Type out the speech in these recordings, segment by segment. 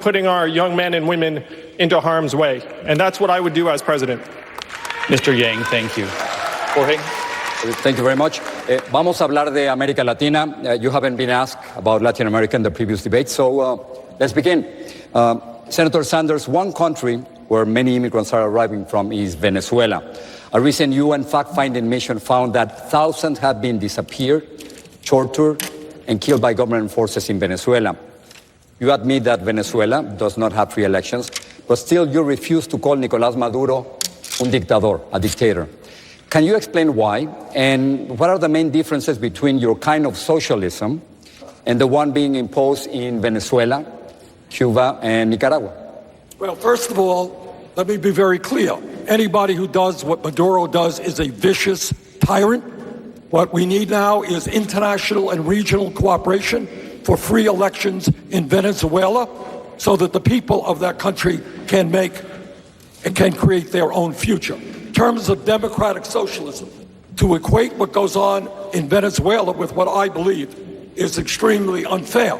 putting our young men and women into harm's way. And that's what I would do as president. Mr. Yang, thank you. Jorge. Thank you very much. Vamos a hablar de América Latina. You haven't been asked about Latin America in the previous debate, so let's begin. Senator Sanders, one country where many immigrants are arriving from is Venezuela. A recent UN fact-finding mission found that thousands have been disappeared, tortured, and killed by government forces in Venezuela. You admit that Venezuela does not have free elections, but still you refuse to call Nicolás Maduro un dictador, a dictator. Can you explain why, and what are the main differences between your kind of socialism and the one being imposed in Venezuela, Cuba, and Nicaragua? Well, first of all, let me be very clear. Anybody who does what Maduro does is a vicious tyrant. What we need now is international and regional cooperation for free elections in Venezuela so that the people of that country can create their own future. In terms of democratic socialism, to equate what goes on in Venezuela with what I believe is extremely unfair.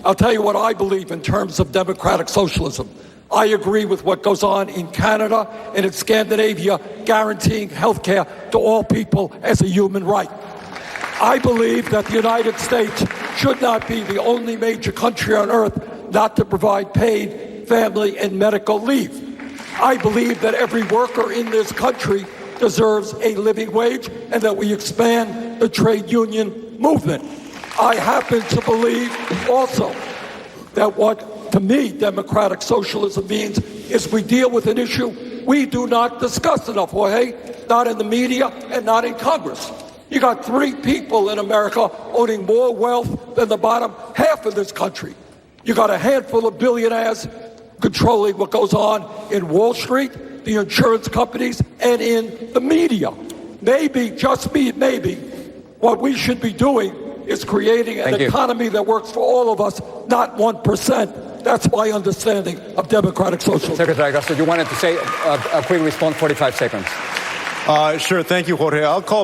I'll tell you what I believe in terms of democratic socialism. I agree with what goes on in Canada and in Scandinavia, guaranteeing health care to all people as a human right. I believe that the United States should not be the only major country on earth not to provide paid family and medical leave. I believe that every worker in this country deserves a living wage and that we expand the trade union movement. I happen to believe also that what, to me, democratic socialism means is we deal with an issue we do not discuss enough, Jorge, not in the media and not in Congress. You got 3 people in America owning more wealth than the bottom half of this country. You got a handful of billionaires controlling what goes on in Wall Street, the insurance companies, and in the media. Maybe, just maybe, what we should be doing is creating an economy that works for all of us, not 1%. That's my understanding of democratic socialism. Secretary Garcia, you wanted to say a quick response, 45 seconds. Sure, thank you, Jorge. I'll call my